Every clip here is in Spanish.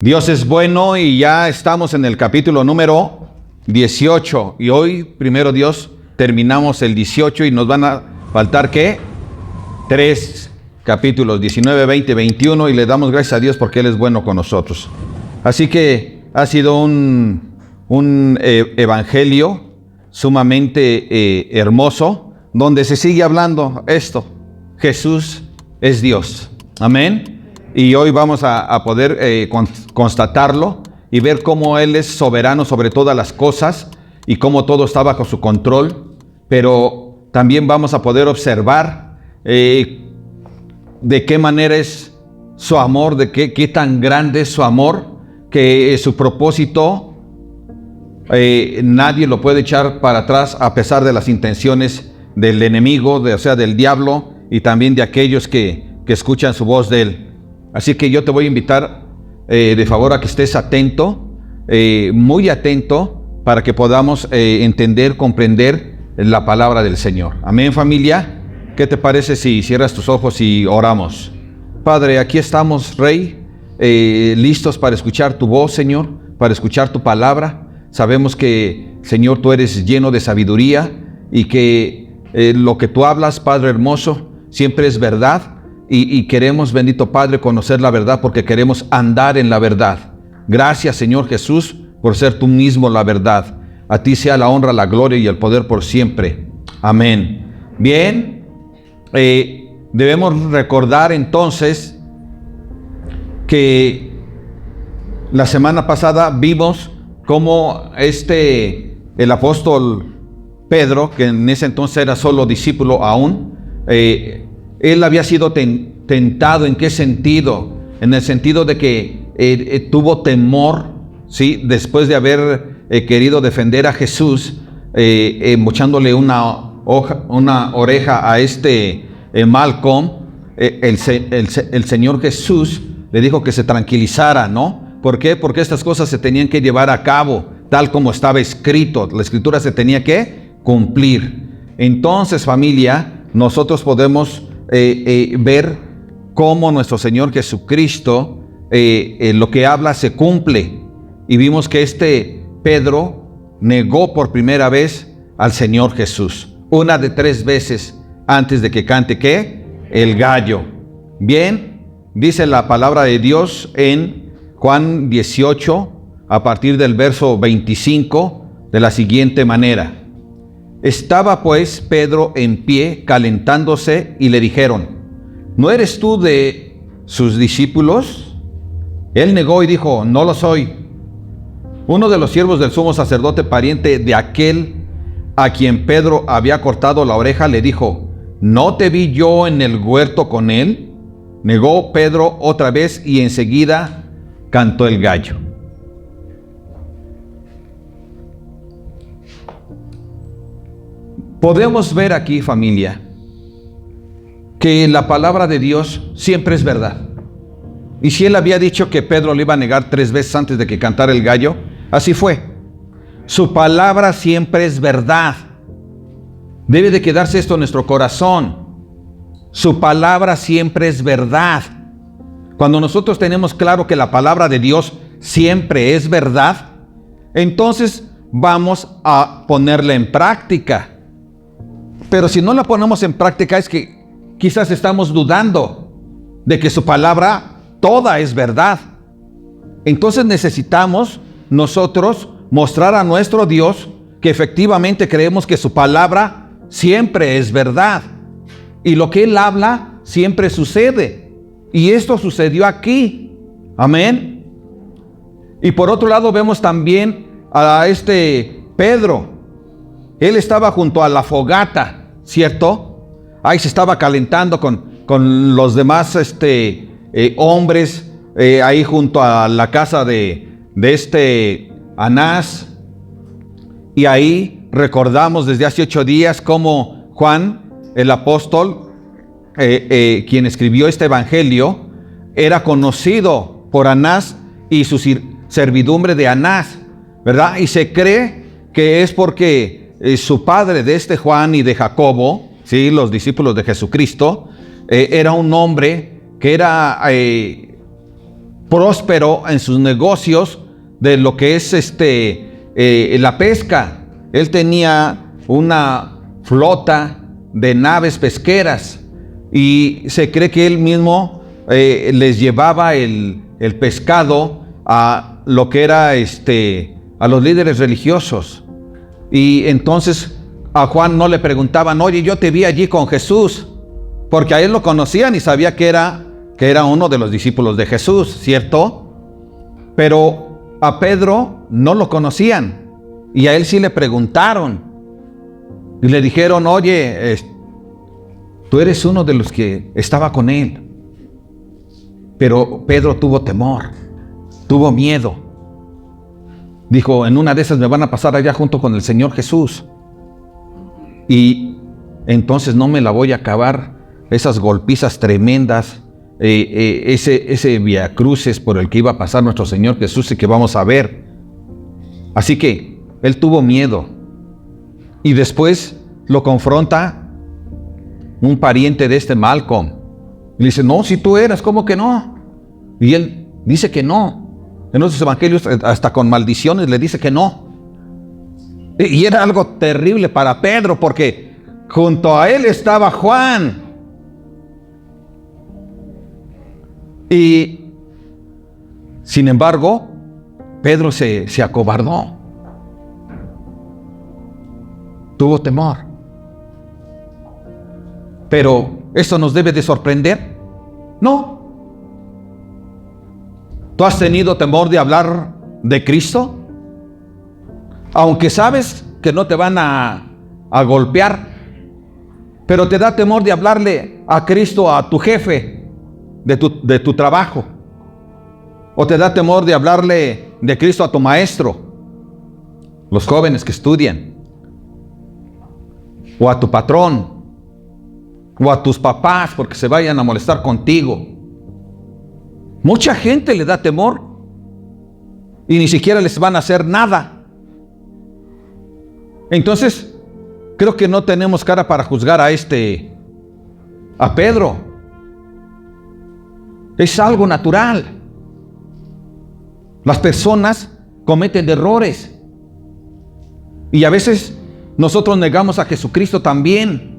Dios es bueno y ya estamos en el capítulo número 18 y hoy, primero Dios, terminamos el 18 y nos van a faltar, ¿qué? 3 capítulos, 19, 20, 21 y le damos gracias a Dios porque Él es bueno con nosotros. Así que ha sido un evangelio sumamente hermoso donde se sigue hablando esto: Jesús es Dios. Amén. Y hoy vamos a poder constatarlo y ver cómo Él es soberano sobre todas las cosas y cómo todo está bajo su control. Pero también vamos a poder observar de qué manera es su amor, de qué tan grande es su amor, que su propósito nadie lo puede echar para atrás a pesar de las intenciones del enemigo, o sea, del diablo y también de aquellos que escuchan su voz de Él. Así que yo te voy a invitar de favor a que estés atento, muy atento, para que podamos entender, comprender la palabra del Señor. Amén, familia. ¿Qué te parece si cierras tus ojos y oramos? Padre, aquí estamos, Rey, listos para escuchar tu voz, Señor, para escuchar tu palabra. Sabemos que, Señor, tú eres lleno de sabiduría y que lo que tú hablas, Padre hermoso, siempre es verdad. Y queremos, bendito Padre, conocer la verdad porque queremos andar en la verdad. Gracias, Señor Jesús, por ser tú mismo la verdad. A ti sea la honra, la gloria y el poder por siempre. Amén. Bien, debemos recordar entonces que la semana pasada vimos cómo el apóstol Pedro, que en ese entonces era solo discípulo aún, él había sido tentado. ¿En qué sentido? En el sentido de que tuvo temor, ¿sí? Después de haber querido defender a Jesús, mochándole una oreja a Malcolm, el Señor Jesús le dijo que se tranquilizara, ¿no? ¿Por qué? Porque estas cosas se tenían que llevar a cabo, tal como estaba escrito. La Escritura se tenía que cumplir. Entonces, familia, nosotros podemos ver cómo nuestro Señor Jesucristo lo que habla se cumple. Y vimos que Pedro negó por primera vez al Señor Jesús, una de 3 veces antes de que cante, ¿qué? El gallo. Bien, dice la palabra de Dios en Juan 18, a partir del verso 25, de la siguiente manera: estaba pues Pedro en pie calentándose y le dijeron: ¿no eres tú de sus discípulos? Él negó y dijo: no lo soy. Uno de los siervos del sumo sacerdote, pariente de aquel a quien Pedro había cortado la oreja, le dijo: ¿no te vi yo en el huerto con él? Negó Pedro otra vez y enseguida cantó el gallo. Podemos ver aquí, familia, que la palabra de Dios siempre es verdad. Y si Él había dicho que Pedro le iba a negar 3 veces antes de que cantara el gallo, así fue. Su palabra siempre es verdad. Debe de quedarse esto en nuestro corazón. Su palabra siempre es verdad. Cuando nosotros tenemos claro que la palabra de Dios siempre es verdad, entonces vamos a ponerla en práctica. Pero si no la ponemos en práctica, es que quizás estamos dudando de que su palabra toda es verdad. Entonces necesitamos nosotros mostrar a nuestro Dios que efectivamente creemos que su palabra siempre es verdad. Y lo que Él habla siempre sucede. Y esto sucedió aquí. Amén. Y por otro lado vemos también a Pedro. Él estaba junto a la fogata, ¿cierto? Ahí se estaba calentando con los demás hombres, ahí junto a la casa de Anás. Y ahí recordamos desde hace 8 días cómo Juan, el apóstol, quien escribió este evangelio, era conocido por Anás y su servidumbre de Anás, ¿verdad? Y se cree que es porque su padre de Juan y de Jacobo, ¿sí? Los discípulos de Jesucristo, era un hombre que era próspero en sus negocios de lo que es la pesca. Él tenía una flota de naves pesqueras y se cree que él mismo les llevaba el pescado a lo que era a los líderes religiosos. Y entonces a Juan no le preguntaban: oye, yo te vi allí con Jesús, porque a él lo conocían y sabía que era uno de los discípulos de Jesús, ¿cierto? Pero a Pedro no lo conocían y a él sí le preguntaron y le dijeron: oye, tú eres uno de los que estaba con él. Pero Pedro tuvo temor, tuvo miedo. Dijo: en una de esas me van a pasar allá junto con el Señor Jesús, y entonces no me la voy a acabar, esas golpizas tremendas, ese viacruces por el que iba a pasar nuestro Señor Jesús y que vamos a ver. Así que él tuvo miedo, y después lo confronta un pariente de Malcolm. Le dice: no, si tú eras, ¿cómo que no? Y él dice que no. En otros evangelios hasta con maldiciones le dice que no. Y era algo terrible para Pedro, porque junto a él estaba Juan. Y sin embargo, Pedro se acobardó. Tuvo temor. Pero ¿eso nos debe de sorprender? No. ¿Tú has tenido temor de hablar de Cristo? Aunque sabes que no te van a golpear, pero te da temor de hablarle a Cristo a tu jefe de tu trabajo. O te da temor de hablarle de Cristo a tu maestro, los jóvenes que estudian, o a tu patrón, o a tus papás porque se vayan a molestar contigo. Mucha gente le da temor y ni siquiera les van a hacer nada. Entonces, creo que no tenemos cara para juzgar a Pedro. Es algo natural. Las personas cometen errores y a veces nosotros negamos a Jesucristo también,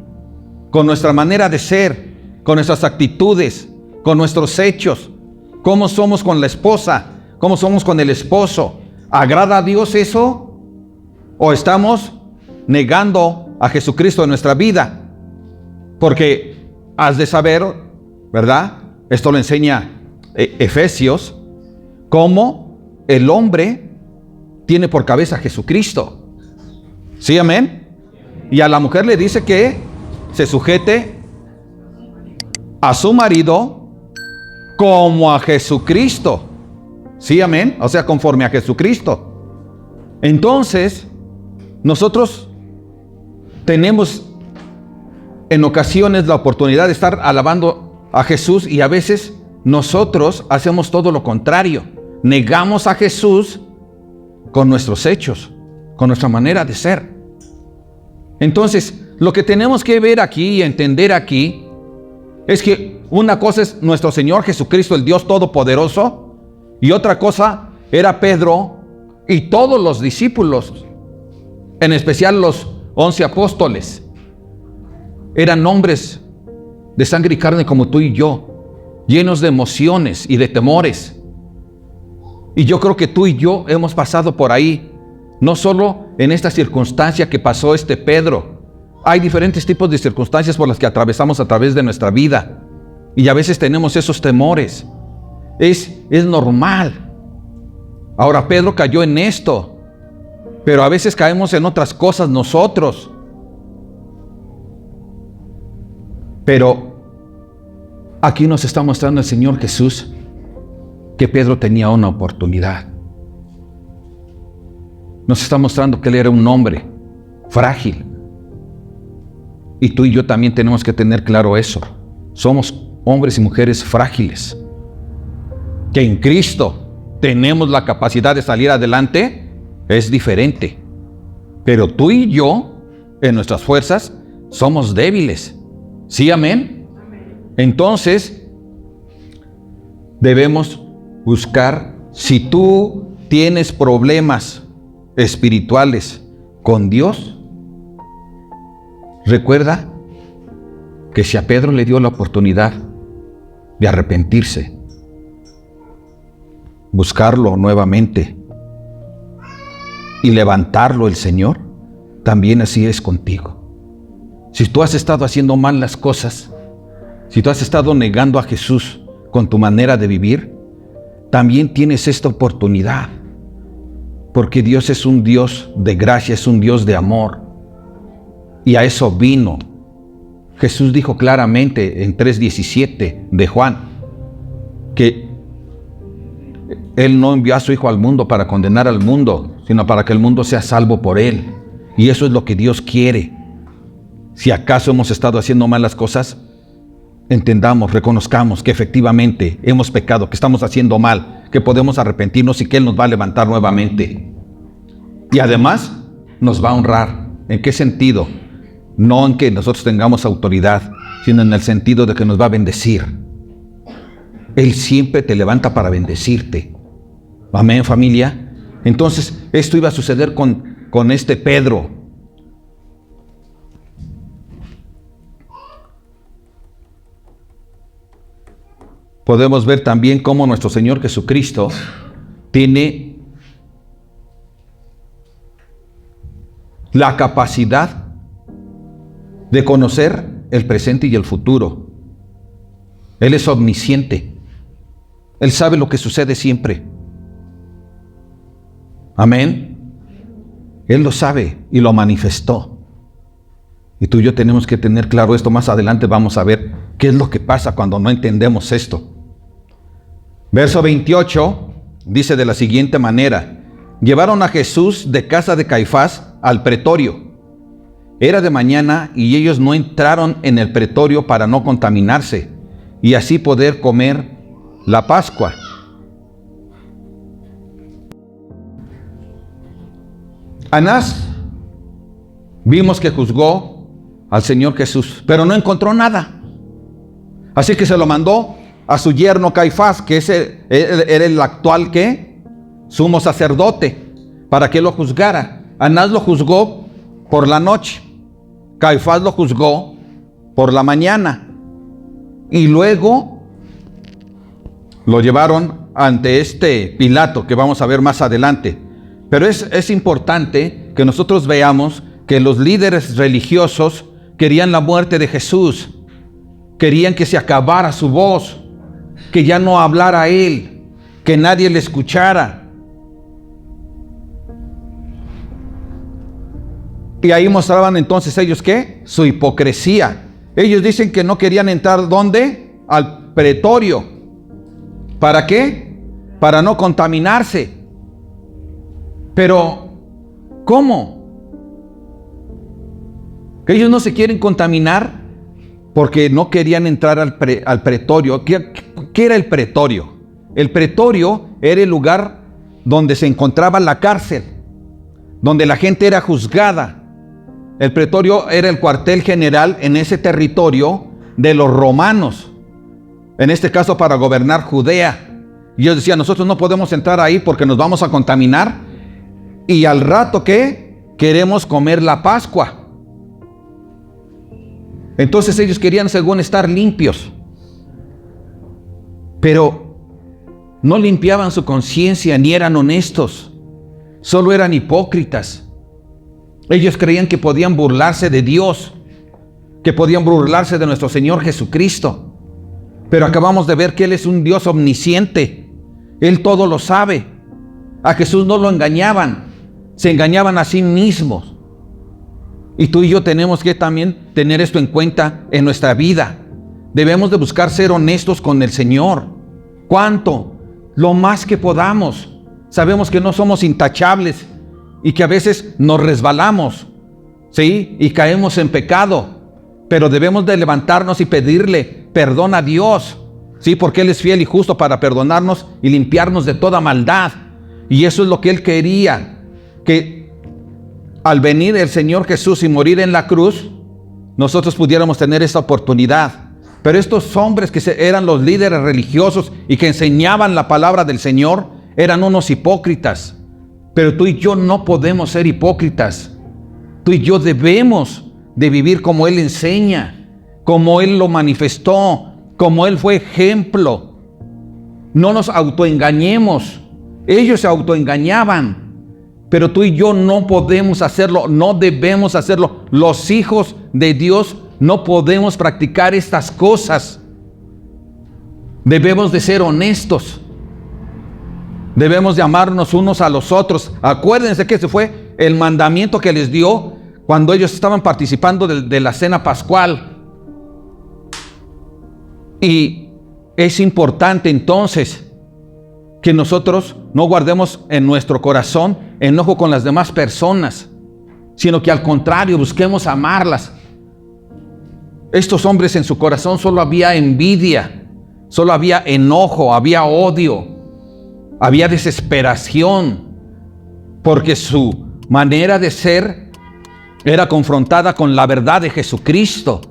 con nuestra manera de ser, con nuestras actitudes, con nuestros hechos. ¿Cómo somos con la esposa? ¿Cómo somos con el esposo? ¿Agrada a Dios eso? ¿O estamos negando a Jesucristo en nuestra vida? Porque has de saber, ¿verdad? Esto lo enseña Efesios, cómo el hombre tiene por cabeza a Jesucristo. ¿Sí, amén? Y a la mujer le dice que se sujete a su marido como a Jesucristo. ¿Sí, amén? O sea, conforme a Jesucristo. Entonces, nosotros tenemos en ocasiones la oportunidad de estar alabando a Jesús y a veces nosotros hacemos todo lo contrario. Negamos a Jesús con nuestros hechos, con nuestra manera de ser. Entonces, lo que tenemos que ver aquí y entender aquí es que una cosa es nuestro Señor Jesucristo, el Dios Todopoderoso, y otra cosa era Pedro y todos los discípulos, en especial los 11 apóstoles. Eran hombres de sangre y carne como tú y yo, llenos de emociones y de temores. Y yo creo que tú y yo hemos pasado por ahí, no solo en esta circunstancia que pasó Pedro. Hay diferentes tipos de circunstancias por las que atravesamos a través de nuestra vida. Y a veces tenemos esos temores. Es normal. Ahora Pedro cayó en esto, pero a veces caemos en otras cosas nosotros. Pero aquí nos está mostrando el Señor Jesús que Pedro tenía una oportunidad. Nos está mostrando que él era un hombre frágil. Y tú y yo también tenemos que tener claro eso. Somos hombres y mujeres frágiles, que en Cristo tenemos la capacidad de salir adelante, es diferente. Pero tú y yo, en nuestras fuerzas, somos débiles. ¿Sí, amén? Entonces, debemos buscar, si tú tienes problemas espirituales con Dios, recuerda que si a Pedro le dio la oportunidad de arrepentirse, buscarlo nuevamente y levantarlo el Señor, también así es contigo. Si tú has estado haciendo mal las cosas, si tú has estado negando a Jesús con tu manera de vivir, también tienes esta oportunidad, porque Dios es un Dios de gracia, es un Dios de amor, y a eso vino. Jesús dijo claramente en 3:17 de Juan, que Él no envió a su Hijo al mundo para condenar al mundo, sino para que el mundo sea salvo por Él. Y eso es lo que Dios quiere. Si acaso hemos estado haciendo malas cosas, entendamos, reconozcamos que efectivamente hemos pecado, que estamos haciendo mal, que podemos arrepentirnos y que Él nos va a levantar nuevamente. Y además nos va a honrar. ¿En qué sentido? No en que nosotros tengamos autoridad, sino en el sentido de que nos va a bendecir. Él siempre te levanta para bendecirte. Amén, familia. Entonces, esto iba a suceder con este Pedro. Podemos ver también cómo nuestro Señor Jesucristo tiene la capacidad de conocer el presente y el futuro. Él es omnisciente. Él sabe lo que sucede siempre. Amén. Él lo sabe y lo manifestó. Y tú y yo tenemos que tener claro esto. Más adelante vamos a ver qué es lo que pasa cuando no entendemos esto. Verso 28 dice de la siguiente manera: llevaron a Jesús de casa de Caifás al pretorio. Era de mañana y ellos no entraron en el pretorio para no contaminarse y así poder comer la Pascua. Anás vimos que juzgó al Señor Jesús, pero no encontró nada. Así que se lo mandó a su yerno Caifás, que era el actual ¿qué? Sumo sacerdote, para que lo juzgara. Anás lo juzgó por la noche, Caifás lo juzgó por la mañana, y luego lo llevaron ante este Pilato, que vamos a ver más adelante. Pero es importante que nosotros veamos que los líderes religiosos querían la muerte de Jesús, querían que se acabara su voz, que ya no hablara Él, que nadie le escuchara. Y ahí mostraban entonces ellos ¿qué? Su hipocresía. Ellos dicen que no querían entrar ¿dónde? Al pretorio. ¿Para qué? Para no contaminarse. Pero, ¿cómo? Que ellos no se quieren contaminar porque no querían entrar al pretorio. ¿Qué era el pretorio? El pretorio era el lugar donde se encontraba la cárcel, donde la gente era juzgada. El pretorio era el cuartel general en ese territorio de los romanos, en este caso para gobernar Judea. Y ellos decían, nosotros no podemos entrar ahí porque nos vamos a contaminar. Y al rato ¿qué? Queremos comer la Pascua. Entonces ellos querían según estar limpios, pero no limpiaban su conciencia ni eran honestos, solo eran hipócritas. Ellos creían que podían burlarse de Dios, que podían burlarse de nuestro Señor Jesucristo. Pero acabamos de ver que Él es un Dios omnisciente. Él todo lo sabe. A Jesús no lo engañaban, se engañaban a sí mismos. Y tú y yo tenemos que también tener esto en cuenta en nuestra vida. Debemos de buscar ser honestos con el Señor. ¿Cuánto? Lo más que podamos. Sabemos que no somos intachables y que a veces nos resbalamos, ¿sí? Y caemos en pecado. Pero debemos de levantarnos y pedirle perdón a Dios, ¿sí? Porque Él es fiel y justo para perdonarnos y limpiarnos de toda maldad. Y eso es lo que Él quería, que al venir el Señor Jesús y morir en la cruz, nosotros pudiéramos tener esta oportunidad Pero estos hombres que eran los líderes religiosos y que enseñaban la palabra del Señor, eran unos hipócritas. Pero tú y yo no podemos ser hipócritas. Tú y yo debemos de vivir como Él enseña, como Él lo manifestó, como Él fue ejemplo. No nos autoengañemos. Ellos se autoengañaban, pero tú y yo no podemos hacerlo, no debemos hacerlo. Los hijos de Dios no podemos practicar estas cosas. Debemos de ser honestos. Debemos de amarnos unos a los otros. Acuérdense que ese fue el mandamiento que les dio cuando ellos estaban participando de la cena pascual. Y es importante entonces que nosotros no guardemos en nuestro corazón enojo con las demás personas, sino que al contrario busquemos amarlas. Estos hombres en su corazón solo había envidia, solo había enojo, había odio, había desesperación, porque su manera de ser era confrontada con la verdad de Jesucristo.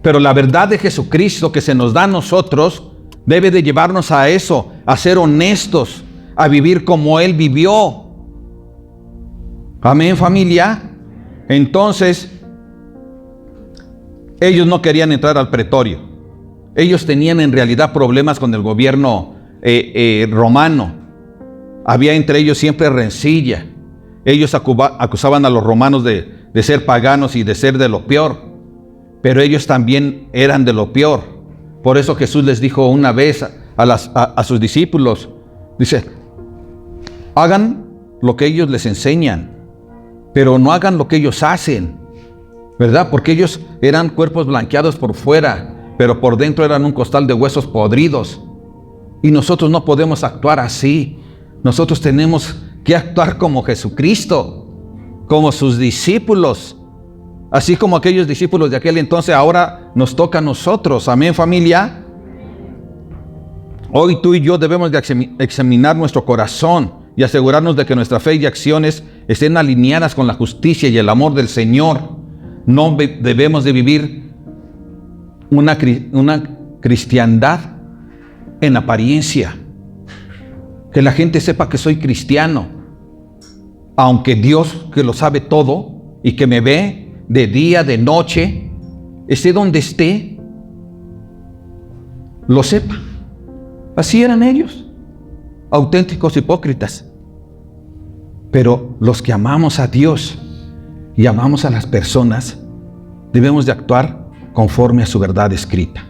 Pero la verdad de Jesucristo que se nos da a nosotros debe de llevarnos a eso, a ser honestos, a vivir como Él vivió. Amén, familia. Entonces, ellos no querían entrar al pretorio. Ellos tenían en realidad problemas con el gobierno romano. Había entre ellos siempre rencilla. Ellos acusaban a los romanos de ser paganos y de ser de lo peor. Pero ellos también eran de lo peor. Por eso Jesús les dijo una vez a sus discípulos, dice, hagan lo que ellos les enseñan, pero no hagan lo que ellos hacen, ¿verdad? Porque ellos eran cuerpos blanqueados por fuera, pero por dentro eran un costal de huesos podridos. Y nosotros no podemos actuar así. Nosotros tenemos que actuar como Jesucristo, como sus discípulos. Así como aquellos discípulos de aquel entonces, ahora nos toca a nosotros. Amén, familia. Hoy tú y yo debemos de examinar nuestro corazón y asegurarnos de que nuestra fe y acciones estén alineadas con la justicia y el amor del Señor. No debemos de vivir una cristiandad en apariencia. Que la gente sepa que soy cristiano, aunque Dios, que lo sabe todo y que me ve de día, de noche, esté donde esté, lo sepa. Así eran ellos, auténticos hipócritas. Pero los que amamos a Dios y amamos a las personas, debemos de actuar conforme a su verdad escrita,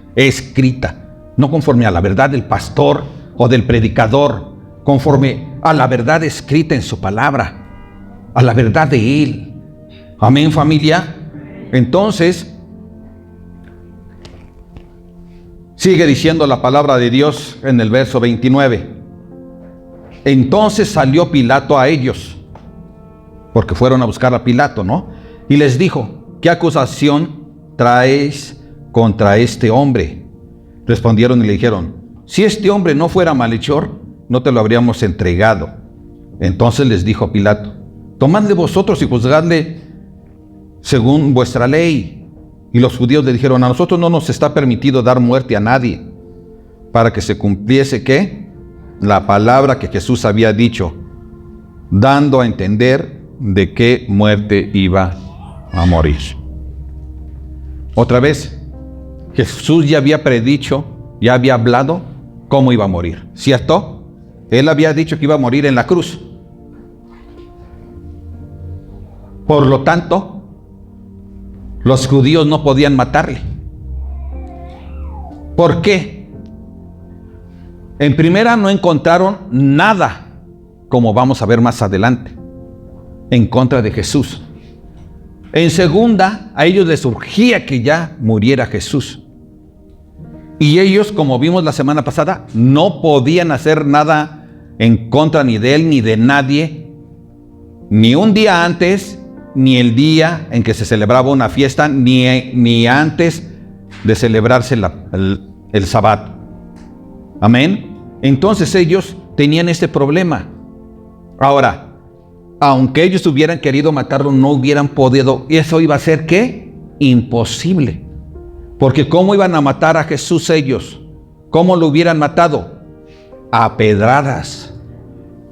no conforme a la verdad del pastor o del predicador, conforme a la verdad escrita en su palabra, a la verdad de Él. Amén, familia. Entonces, sigue diciendo la palabra de Dios en el verso 29. Entonces salió Pilato a ellos, porque fueron a buscar a Pilato, ¿no? Y les dijo, ¿qué acusación traéis contra este hombre? Respondieron y le dijeron, si este hombre no fuera malhechor, no te lo habríamos entregado. Entonces les dijo Pilato, tomadle vosotros y juzgadle según vuestra ley. Y los judíos le dijeron, a nosotros no nos está permitido dar muerte a nadie, para que se cumpliese, ¿qué? La palabra que Jesús había dicho, dando a entender de qué muerte iba a morir. Otra vez, Jesús ya había predicho, ya había hablado cómo iba a morir, ¿cierto? Él había dicho que iba a morir en la cruz. Por lo tanto, los judíos no podían matarle. ¿Por qué? En primera, no encontraron nada, como vamos a ver más adelante, en contra de Jesús. En segunda, a ellos les urgía que ya muriera Jesús. Y ellos, como vimos la semana pasada, no podían hacer nada en contra ni de él ni de nadie, ni un día antes, ni el día en que se celebraba una fiesta, ni antes de celebrarse el Sabbat. Amén. Entonces ellos tenían este problema. Ahora, aunque ellos hubieran querido matarlo, no hubieran podido. Y eso iba a ser, ¿qué? Imposible. Porque ¿cómo iban a matar a Jesús ellos? ¿Cómo lo hubieran matado? A pedradas.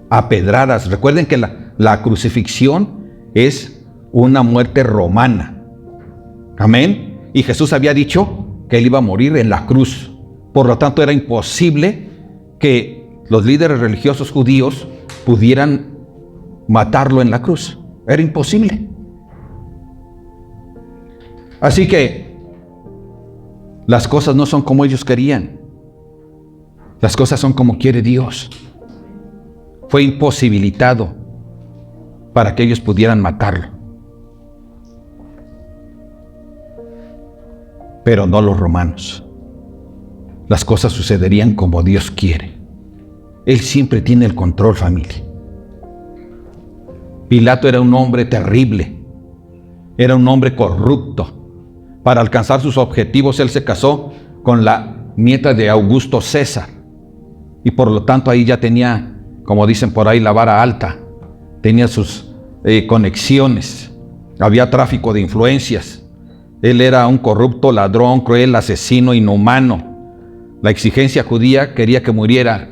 A pedradas. Recuerden que la crucifixión es una muerte romana. Amén. Y Jesús había dicho que él iba a morir en la cruz. Por lo tanto, era imposible que los líderes religiosos judíos pudieran matarlo en la cruz. Era imposible. Así que las cosas no son como ellos querían. Las cosas son como quiere Dios. Fue imposibilitado para que ellos pudieran matarlo. Pero no los romanos. Las cosas sucederían como Dios quiere. Él siempre tiene el control, familia. Pilato era un hombre terrible. Era un hombre corrupto. Para alcanzar sus objetivos, él se casó con la nieta de Augusto César. Y por lo tanto ahí ya tenía, como dicen por ahí, la vara alta. Tenía sus conexiones. Había tráfico de influencias. Él era un corrupto, ladrón, cruel, asesino, inhumano. La exigencia judía quería que muriera.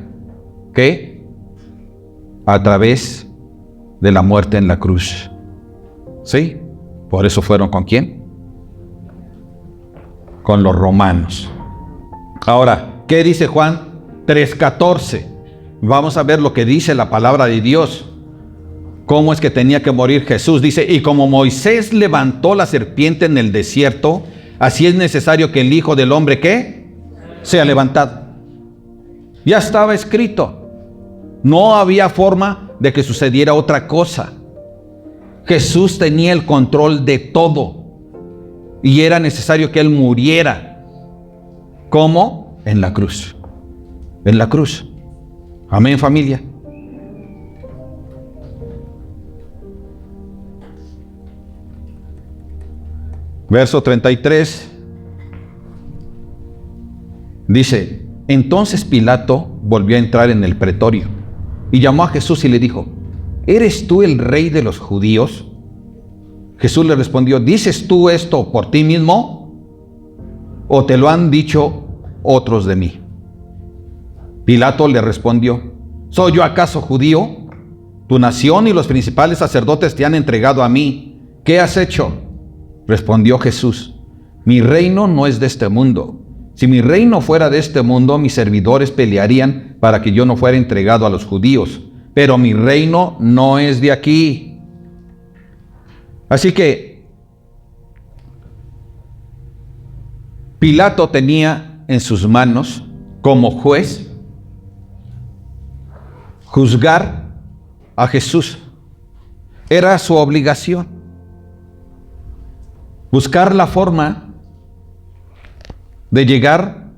¿Qué? A través de la muerte en la cruz. ¿Sí? Por eso fueron ¿con quién? Con los romanos. Ahora, ¿qué dice Juan 3:14? Vamos a ver lo que dice la palabra de Dios. ¿Cómo es que tenía que morir Jesús? Dice, y como Moisés levantó la serpiente en el desierto, así es necesario que el Hijo del Hombre, ¿qué? Sea levantado. Ya estaba escrito. No había forma de que sucediera otra cosa. Jesús tenía el control de todo. Y era necesario que Él muriera. ¿Cómo? En la cruz. En la cruz. Amén, familia. Verso 33. Dice, entonces Pilato volvió a entrar en el pretorio y llamó a Jesús y le dijo, ¿eres tú el rey de los judíos? Jesús le respondió, ¿dices tú esto por ti mismo? ¿O te lo han dicho otros de mí? Pilato le respondió, ¿soy yo acaso judío? Tu nación y los principales sacerdotes te han entregado a mí. ¿Qué has hecho? Respondió Jesús, mi reino no es de este mundo. Si mi reino fuera de este mundo, mis servidores pelearían para que yo no fuera entregado a los judíos. Pero mi reino no es de aquí. Así que Pilato tenía en sus manos, como juez, juzgar a Jesús. Era su obligación. Buscar la forma de llegar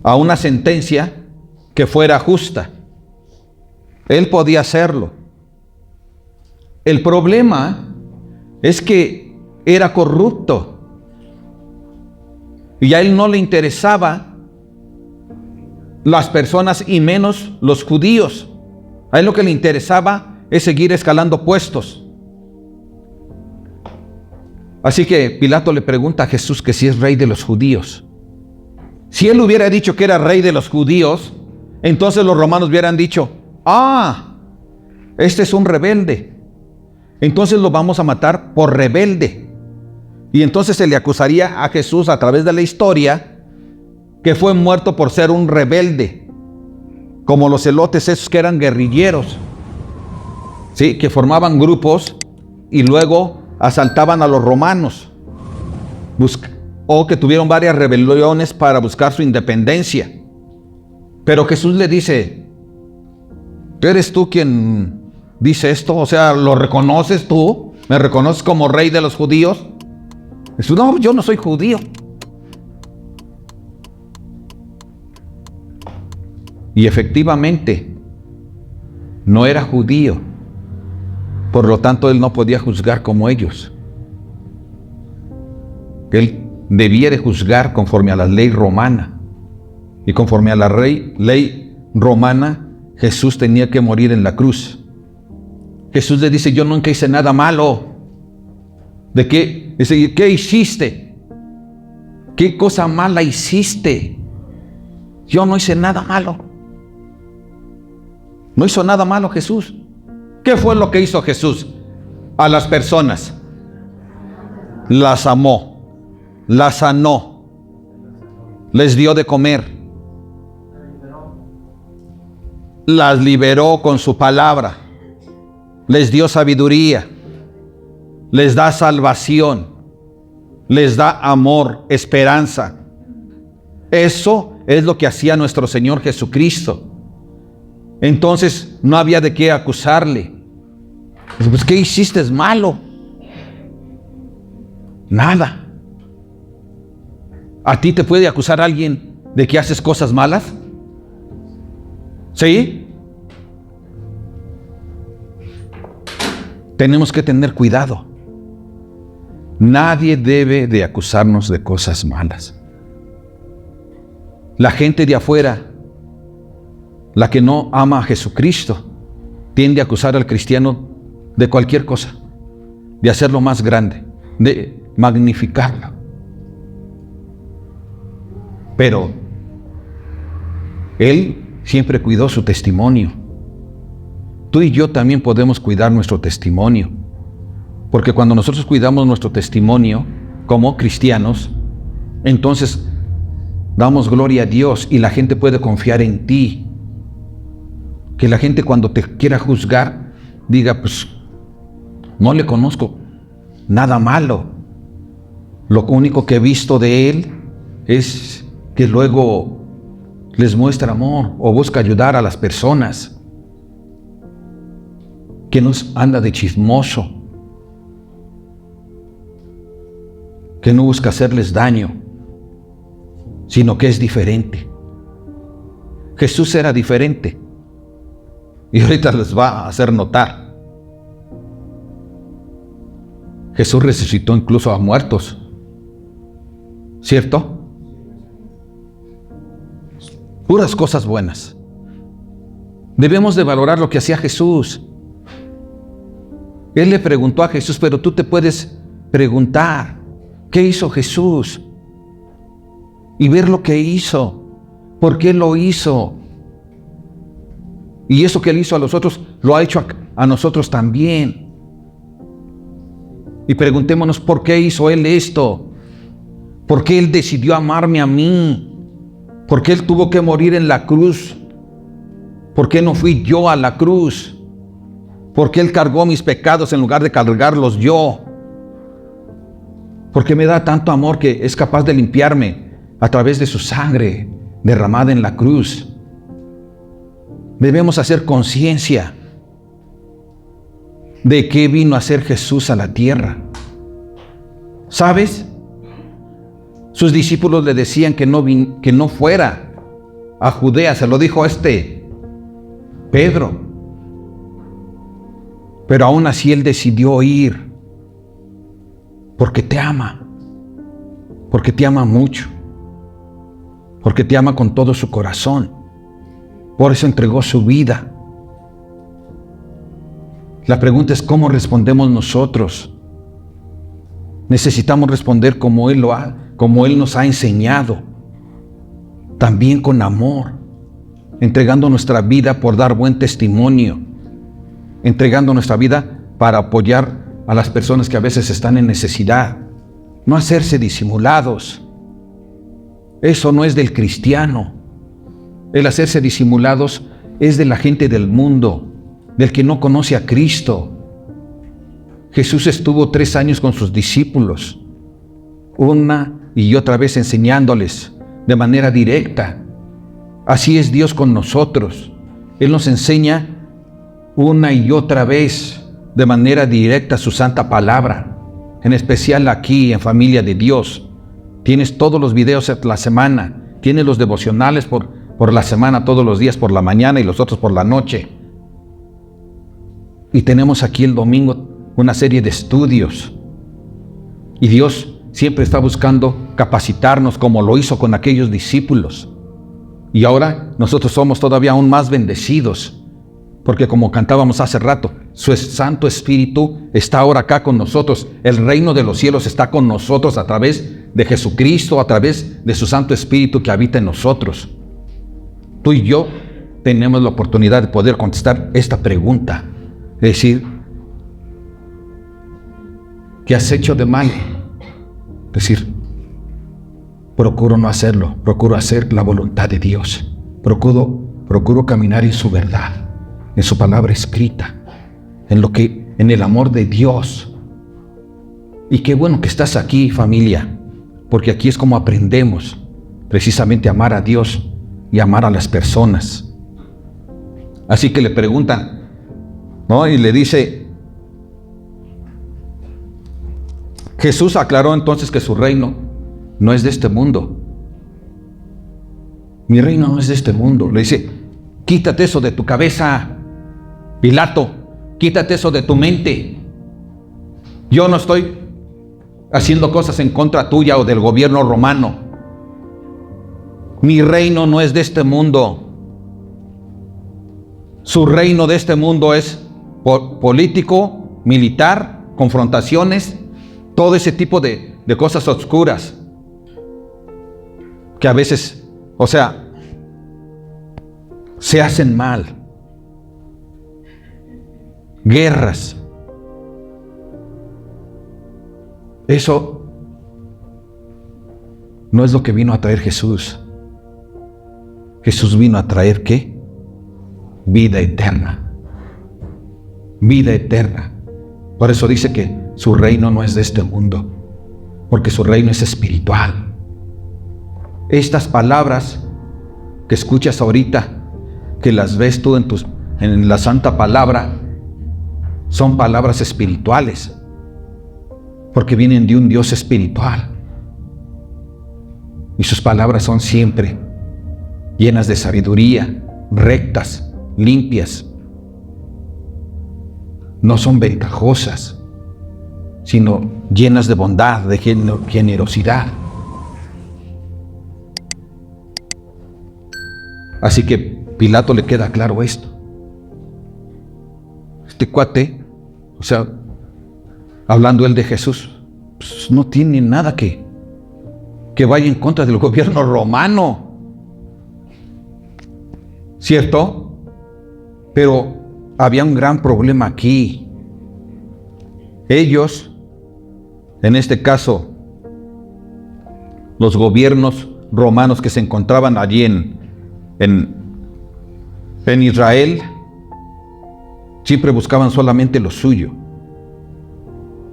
a una sentencia que fuera justa. Él podía hacerlo. El problema es que era corrupto. Y a él no le interesaba las personas y menos los judíos. A él lo que le interesaba es seguir escalando puestos. Así que Pilato le pregunta a Jesús que si es rey de los judíos. Si él hubiera dicho que era rey de los judíos, entonces los romanos hubieran dicho, este es un rebelde. Entonces lo vamos a matar por rebelde. Y entonces se le acusaría a Jesús a través de la historia que fue muerto por ser un rebelde, como los celotes esos que eran guerrilleros, ¿sí? Que formaban grupos y luego asaltaban a los romanos, o que tuvieron varias rebeliones para buscar su independencia. Pero Jesús le dice, ¿eres tú quien dice esto? O sea, ¿lo reconoces tú? ¿Me reconoces como rey de los judíos? Dice, no, yo no soy judío. Y efectivamente, no era judío. Por lo tanto, él no podía juzgar como ellos. Él debía de juzgar conforme a la ley romana. Y conforme a la ley romana, Jesús tenía que morir en la cruz. Jesús le dice, yo nunca hice nada malo. ¿De qué? Dice, ¿qué hiciste? ¿Qué cosa mala hiciste? Yo no hice nada malo. No hizo nada malo Jesús. ¿Qué fue lo que hizo Jesús? A las personas las amó, las sanó, les dio de comer, las liberó con su palabra, les dio sabiduría, les da salvación, les da amor, esperanza. Eso es lo que hacía nuestro Señor Jesucristo. Entonces no había de qué acusarle. Pues, ¿qué hiciste es malo? Nada. ¿A ti te puede acusar alguien de que haces cosas malas? ¿Sí? Tenemos que tener cuidado. Nadie debe de acusarnos de cosas malas. La gente de afuera, la que no ama a Jesucristo, tiende a acusar al cristiano de cualquier cosa, de hacerlo más grande, de magnificarlo. Pero Él siempre cuidó su testimonio. Tú y yo también podemos cuidar nuestro testimonio, porque cuando nosotros cuidamos nuestro testimonio como cristianos, entonces damos gloria a Dios y la gente puede confiar en ti. Que la gente cuando te quiera juzgar diga, pues no le conozco nada malo. Lo único que he visto de él es que luego les muestra amor o busca ayudar a las personas. Que no anda de chismoso. Que no busca hacerles daño, sino que es diferente. Jesús era diferente. Y ahorita les va a hacer notar. Jesús resucitó incluso a muertos. ¿Cierto? Puras cosas buenas. Debemos de valorar lo que hacía Jesús. Él le preguntó a Jesús, pero tú te puedes preguntar, ¿qué hizo Jesús? Y ver lo que hizo. ¿Por qué lo hizo? Y eso que Él hizo a los otros, lo ha hecho a nosotros también. Y preguntémonos, ¿por qué hizo Él esto? ¿Por qué Él decidió amarme a mí? ¿Por qué Él tuvo que morir en la cruz? ¿Por qué no fui yo a la cruz? ¿Por qué Él cargó mis pecados en lugar de cargarlos yo? ¿Por qué me da tanto amor que es capaz de limpiarme a través de su sangre derramada en la cruz? Debemos hacer conciencia de qué vino a hacer Jesús a la tierra. ¿Sabes? Sus discípulos le decían que no fuera a Judea. Se lo dijo Pedro. Pero aún así Él decidió ir. Porque te ama. Porque te ama mucho. Porque te ama con todo su corazón. Por eso entregó su vida. La pregunta es, ¿cómo respondemos nosotros? Necesitamos responder como Él nos ha enseñado. También con amor. Entregando nuestra vida por dar buen testimonio. Entregando nuestra vida para apoyar a las personas que a veces están en necesidad. No hacerse disimulados. Eso no es del cristiano. El hacerse disimulados es de la gente del mundo, del que no conoce a Cristo. Jesús estuvo 3 años con sus discípulos, una y otra vez enseñándoles de manera directa. Así es Dios con nosotros. Él nos enseña una y otra vez de manera directa su santa palabra, en especial aquí en Familia de Dios. Tienes todos los videos de la semana, tienes los devocionales por la semana, todos los días por la mañana y los otros por la noche. Y tenemos aquí el domingo una serie de estudios. Y Dios siempre está buscando capacitarnos como lo hizo con aquellos discípulos. Y ahora nosotros somos todavía aún más bendecidos, porque como cantábamos hace rato, su Santo Espíritu está ahora acá con nosotros. El reino de los cielos está con nosotros a través de Jesucristo, a través de su Santo Espíritu que habita en nosotros. Tú y yo tenemos la oportunidad de poder contestar esta pregunta. Es decir, ¿qué has hecho de mal? Es decir, procuro no hacerlo, procuro hacer la voluntad de Dios. Procuro caminar en su verdad, en su palabra escrita, en el amor de Dios. Y qué bueno que estás aquí, familia, porque aquí es como aprendemos precisamente a amar a Dios y amar a las personas. Así que le preguntan, ¿no? Y le dice, Jesús aclaró entonces que su reino no es de este mundo. Mi reino no es de este mundo. Le dice, quítate eso de tu cabeza, Pilato, quítate eso de tu mente. Yo no estoy haciendo cosas en contra tuya o del gobierno romano. Mi reino no es de este mundo. Su reino de este mundo es político, militar, confrontaciones, todo ese tipo de cosas oscuras que a veces, se hacen mal. Guerras. Eso no es lo que vino a traer Jesús. Jesús vino a traer ¿qué? Vida eterna. Vida eterna. Por eso dice que su reino no es de este mundo, porque su reino es espiritual. Estas palabras que escuchas ahorita, que las ves tú en la santa palabra, son palabras espirituales, porque vienen de un Dios espiritual. Y sus palabras son siempre llenas de sabiduría, rectas, limpias. No son ventajosas, sino llenas de bondad, de generosidad. Así que Pilato le queda claro esto. Este cuate, hablando él de Jesús, pues no tiene nada que vaya en contra del gobierno romano, ¿cierto? Pero había un gran problema aquí. Ellos, en este caso, los gobiernos romanos que se encontraban allí en Israel, siempre buscaban solamente lo suyo.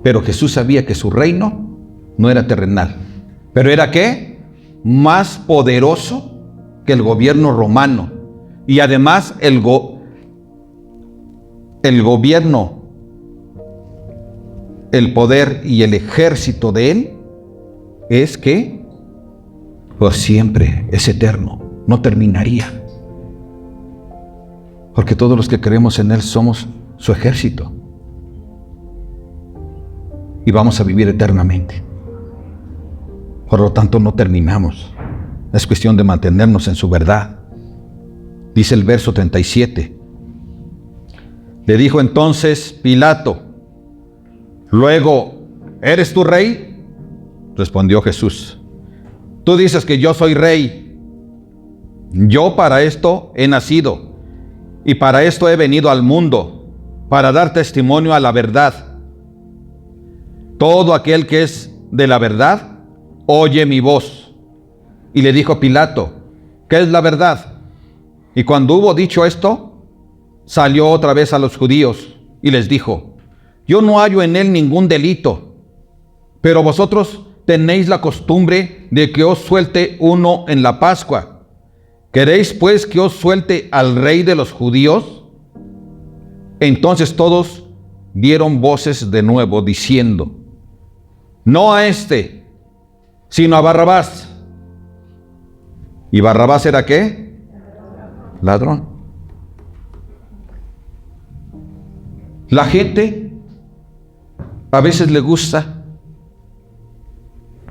Pero Jesús sabía que su reino no era terrenal. ¿Pero era qué? Más poderoso que el gobierno romano. Y además el gobierno, el poder y el ejército de él es que por siempre es eterno, no terminaría. Porque todos los que creemos en él somos su ejército. Y vamos a vivir eternamente. Por lo tanto, no terminamos. Es cuestión de mantenernos en su verdad. Dice el verso 37. Le dijo entonces Pilato, luego, ¿eres tú rey? Respondió Jesús, tú dices que yo soy rey. Yo para esto he nacido y para esto he venido al mundo, para dar testimonio a la verdad. Todo aquel que es de la verdad, oye mi voz. Y le dijo Pilato, ¿qué es la verdad? Y cuando hubo dicho esto, salió otra vez a los judíos y les dijo, yo no hallo en él ningún delito, pero vosotros tenéis la costumbre de que os suelte uno en la Pascua. ¿Queréis pues que os suelte al rey de los judíos? Entonces todos dieron voces de nuevo diciendo, no a este, sino a Barrabás. ¿Y Barrabás era qué? Ladrón. La gente a veces le gusta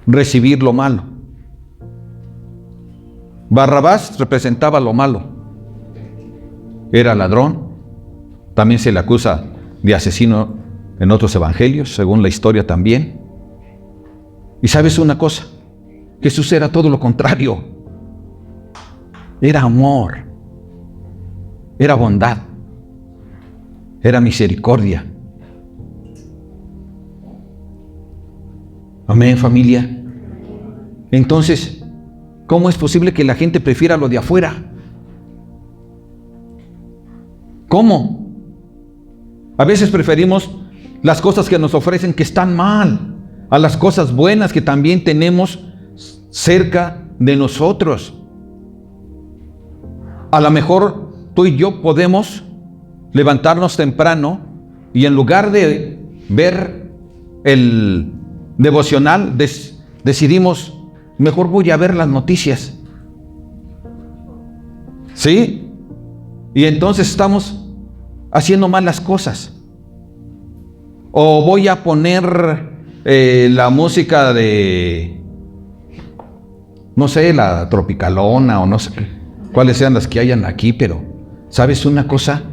recibir lo malo. Barrabás representaba lo malo. Era ladrón. También se le acusa de asesino en otros evangelios, según la historia también. Y sabes una cosa, Jesús era todo lo contrario. Era amor, era bondad, era misericordia. Amén, familia. Entonces, ¿cómo es posible que la gente prefiera lo de afuera? ¿Cómo? A veces preferimos las cosas que nos ofrecen que están mal, a las cosas buenas que también tenemos cerca de nosotros. A lo mejor tú y yo podemos levantarnos temprano y en lugar de ver el devocional, decidimos, mejor voy a ver las noticias. ¿Sí? Y entonces estamos haciendo mal las cosas. O voy a poner la música de, no sé, la tropicalona o no sé cuáles sean las que hayan aquí, pero ¿sabes una cosa?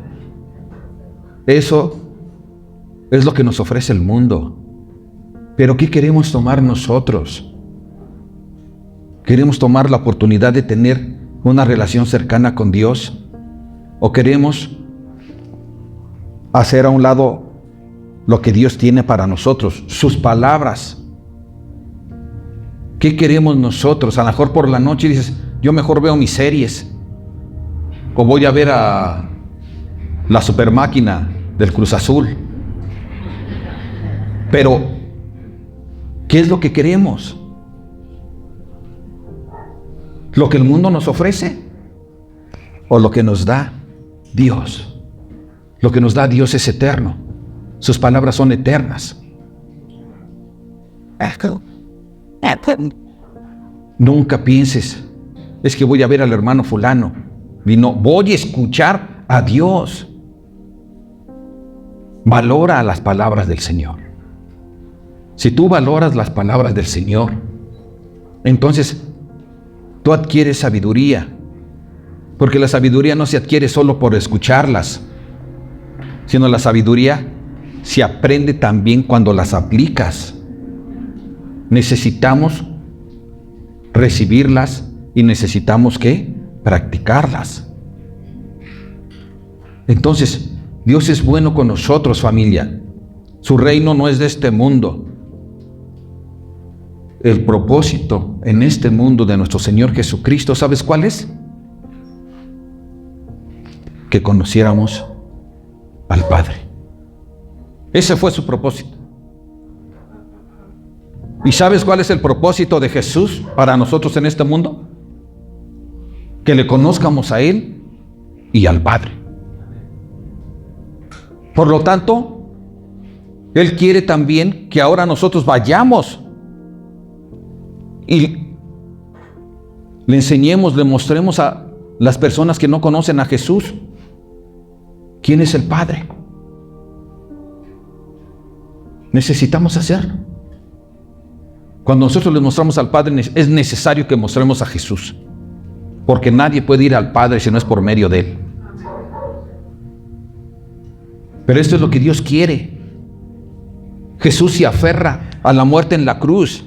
Eso es lo que nos ofrece el mundo. Pero ¿qué queremos tomar nosotros? ¿Queremos tomar la oportunidad de tener una relación cercana con Dios? ¿O queremos hacer a un lado lo que Dios tiene para nosotros, sus palabras? ¿Qué queremos nosotros? A lo mejor por la noche dices, yo mejor veo mis series, o voy a ver a la super máquina del Cruz Azul. Pero, ¿qué es lo que queremos? ¿Lo que el mundo nos ofrece? ¿O lo que nos da Dios? Lo que nos da Dios es eterno. Sus palabras son eternas. Nunca pienses, es que voy a ver al hermano fulano. Y no, voy a escuchar a Dios. Valora las palabras del Señor. Si tú valoras las palabras del Señor, entonces tú adquieres sabiduría. Porque la sabiduría no se adquiere solo por escucharlas, sino la sabiduría se aprende también cuando las aplicas. Necesitamos recibirlas y necesitamos ¿qué? Practicarlas. Entonces, Dios es bueno con nosotros, familia. Su reino no es de este mundo. El propósito en este mundo de nuestro Señor Jesucristo, ¿sabes cuál es? Que conociéramos al Padre. Ese fue su propósito. ¿Y sabes cuál es el propósito de Jesús para nosotros en este mundo? Que le conozcamos a Él y al Padre. Por lo tanto, Él quiere también que ahora nosotros vayamos y le enseñemos, le mostremos a las personas que no conocen a Jesús quién es el Padre. Necesitamos hacerlo. Cuando nosotros les mostramos al Padre, es necesario que mostremos a Jesús, porque nadie puede ir al Padre si no es por medio de Él. Pero esto es lo que Dios quiere. Jesús se aferra a la muerte en la cruz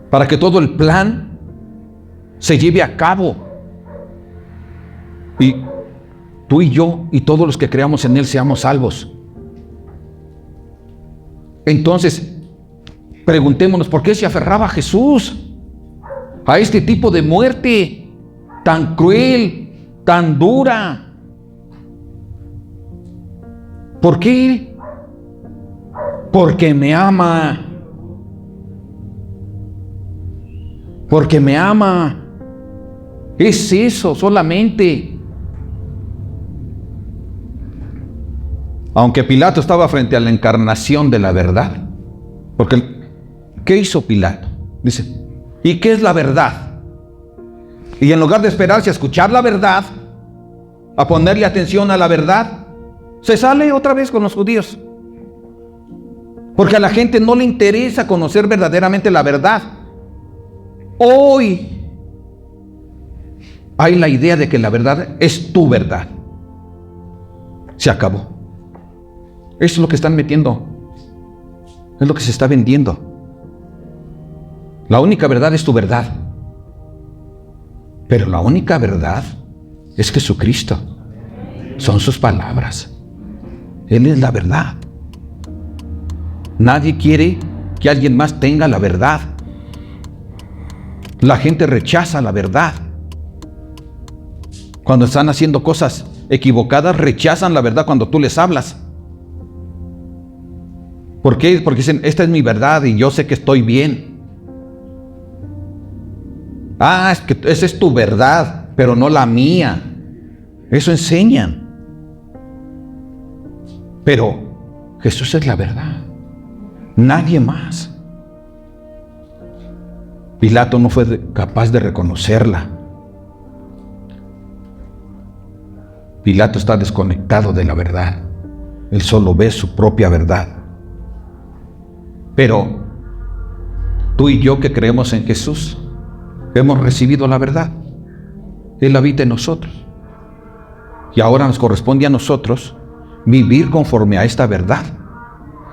para que todo el plan se lleve a cabo y tú y yo y todos los que creamos en Él seamos salvos. Entonces, preguntémonos, ¿por qué se aferraba Jesús a este tipo de muerte tan cruel, tan dura? ¿Por qué? Porque me ama. Porque me ama. Es eso solamente. Aunque Pilato estaba frente a la encarnación de la verdad. Porque, ¿qué hizo Pilato? Dice, ¿y qué es la verdad? Y en lugar de esperarse a escuchar la verdad, a ponerle atención a la verdad, se sale otra vez con los judíos. Porque a la gente no le interesa conocer verdaderamente la verdad. Hoy hay la idea de que la verdad es tu verdad. Se acabó. Eso es lo que están metiendo. Es lo que se está vendiendo. La única verdad es tu verdad. Pero la única verdad es Jesucristo. Son sus palabras. Él es la verdad. Nadie quiere que alguien más tenga la verdad. La gente rechaza la verdad. Cuando están haciendo cosas equivocadas, rechazan la verdad cuando tú les hablas. ¿Por qué? Porque dicen, esta es mi verdad y yo sé que estoy bien. Es que esa es tu verdad, pero no la mía. Eso enseñan. Pero Jesús es la verdad. Nadie más. Pilato no fue capaz de reconocerla. Pilato está desconectado de la verdad. Él solo ve su propia verdad. Pero tú y yo que creemos en Jesús, hemos recibido la verdad. Él habita en nosotros. Y ahora nos corresponde a nosotros vivir conforme a esta verdad.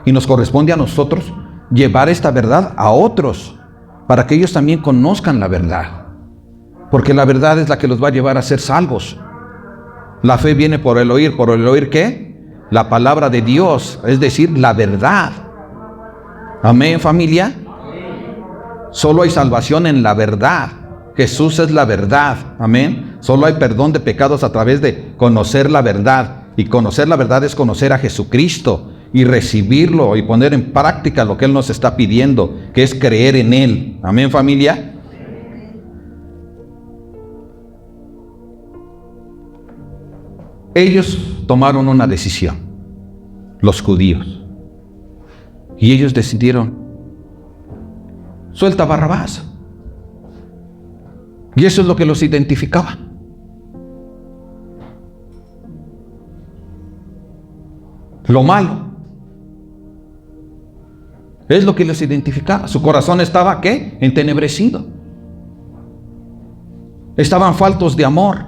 Y nos corresponde a nosotros llevar esta verdad a otros, para que ellos también conozcan la verdad. Porque la verdad es la que los va a llevar a ser salvos. La fe viene por el oír ¿qué? La palabra de Dios, es decir, la verdad. Amén, familia. Solo hay salvación en la verdad. Jesús es la verdad. Amén. Solo hay perdón de pecados a través de conocer la verdad. Y conocer la verdad es conocer a Jesucristo y recibirlo y poner en práctica lo que Él nos está pidiendo, que es creer en Él. Amén, familia. Ellos tomaron una decisión, los judíos, y ellos decidieron, suelta a Barrabás. Y eso es lo que los identificaba. Lo malo es lo que les identificaba. Su corazón estaba, ¿qué? Entenebrecido. Estaban faltos de amor.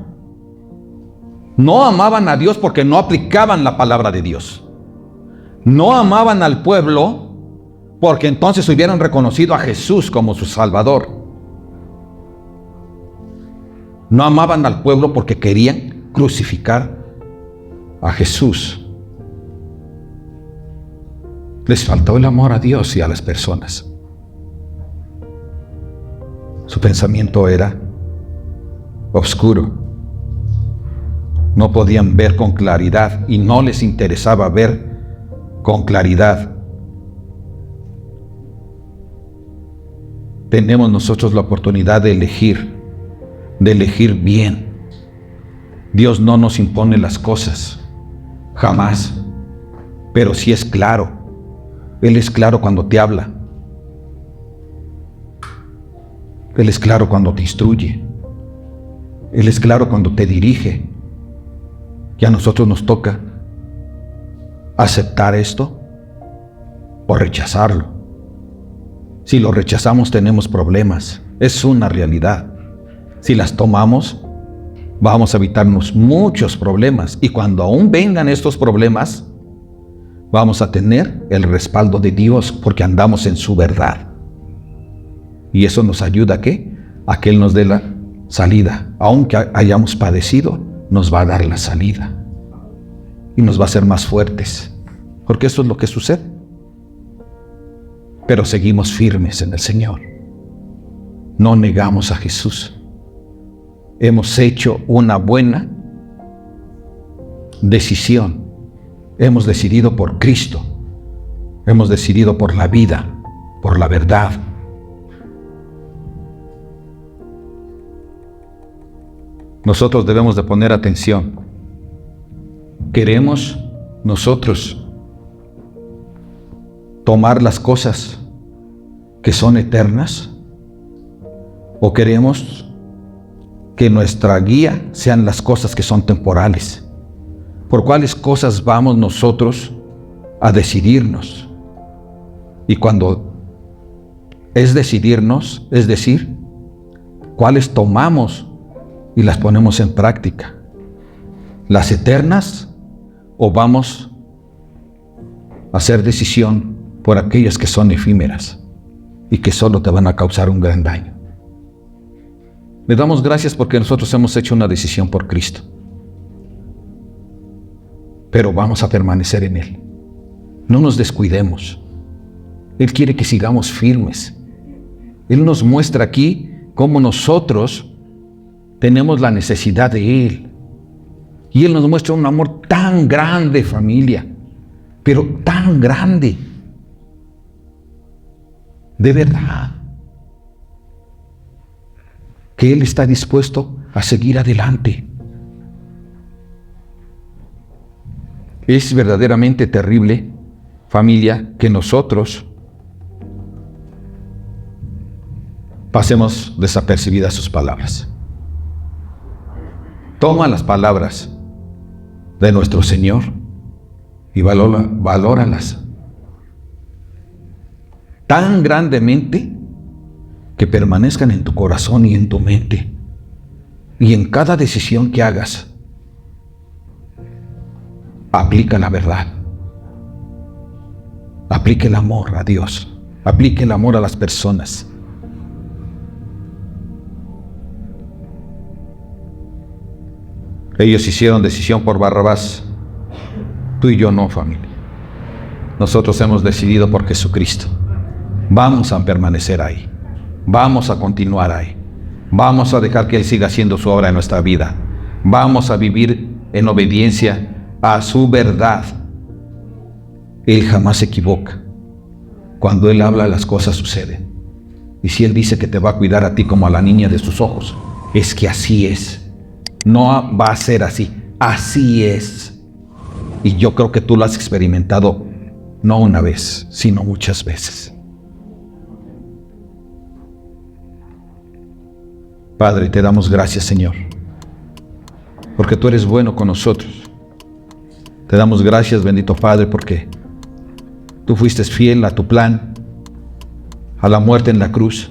No amaban a Dios porque no aplicaban la palabra de Dios. No amaban al pueblo porque entonces hubieran reconocido a Jesús como su Salvador. No amaban al pueblo porque querían crucificar a Jesús. Les faltó el amor a Dios y a las personas. Su pensamiento era oscuro. No podían ver con claridad y no les interesaba ver con claridad. Tenemos nosotros la oportunidad de elegir bien. Dios no nos impone las cosas, jamás, pero sí es claro. Él es claro cuando te habla. Él es claro cuando te instruye. Él es claro cuando te dirige. Y a nosotros nos toca aceptar esto o rechazarlo. Si lo rechazamos tenemos problemas. Es una realidad. Si las tomamos, vamos a evitarnos muchos problemas. Y cuando aún vengan estos problemas, vamos a tener el respaldo de Dios porque andamos en su verdad. Y eso nos ayuda ¿a qué? A que Él nos dé la salida. Aunque hayamos padecido, nos va a dar la salida. Y nos va a hacer más fuertes. Porque eso es lo que sucede. Pero seguimos firmes en el Señor. No negamos a Jesús. Hemos hecho una buena decisión. Hemos decidido por Cristo. Hemos decidido por la vida, por la verdad. Nosotros debemos de poner atención. ¿Queremos nosotros tomar las cosas que son eternas? ¿O queremos que nuestra guía sean las cosas que son temporales? ¿Por cuáles cosas vamos nosotros a decidirnos? Y cuando es decidirnos, es decir, ¿cuáles tomamos y las ponemos en práctica? ¿Las eternas o vamos a hacer decisión por aquellas que son efímeras? y que solo te van a causar un gran daño. Le damos gracias porque nosotros hemos hecho una decisión por Cristo. Pero vamos a permanecer en Él. No nos descuidemos. Él quiere que sigamos firmes. Él nos muestra aquí cómo nosotros tenemos la necesidad de Él. Y Él nos muestra un amor tan grande, familia, pero tan grande. De verdad. Que Él está dispuesto a seguir adelante. Es verdaderamente terrible, familia, que nosotros pasemos desapercibidas sus palabras. Toma las palabras de nuestro Señor y valóralas tan grandemente que permanezcan en tu corazón y en tu mente. Y en cada decisión que hagas, aplica la verdad. Aplica el amor a Dios. Aplica el amor a las personas. Ellos hicieron decisión por Barrabás. Tú y yo no, familia. Nosotros hemos decidido por Jesucristo. Vamos a permanecer ahí. Vamos a continuar ahí. Vamos a dejar que Él siga haciendo su obra en nuestra vida. Vamos a vivir en obediencia a su verdad. Él jamás se equivoca. Cuando Él habla, las cosas suceden. Y si Él dice que te va a cuidar a ti como a la niña de sus ojos, es que así es. No va a ser así. Así es. Y yo creo que tú lo has experimentado no una vez, sino muchas veces. Padre, te damos gracias, Señor, porque tú eres bueno con nosotros. Te damos gracias, bendito Padre, porque tú fuiste fiel a tu plan, a la muerte en la cruz,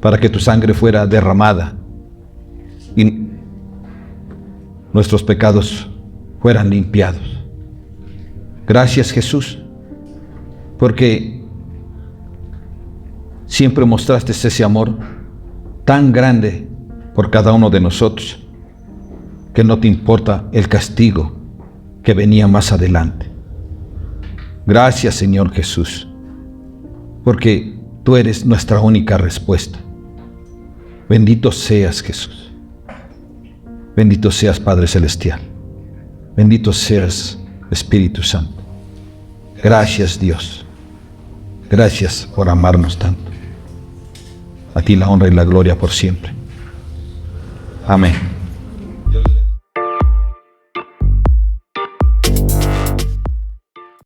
para que tu sangre fuera derramada y nuestros pecados fueran limpiados. Gracias, Jesús, porque siempre mostraste ese amor tan grande por cada uno de nosotros, que no te importa el castigo que venía más adelante. Gracias, Señor Jesús, porque tú eres nuestra única respuesta. Bendito seas, Jesús. Bendito seas, Padre Celestial. Bendito seas, Espíritu Santo. Gracias, Dios. Gracias por amarnos tanto. A ti la honra y la gloria por siempre. Amén.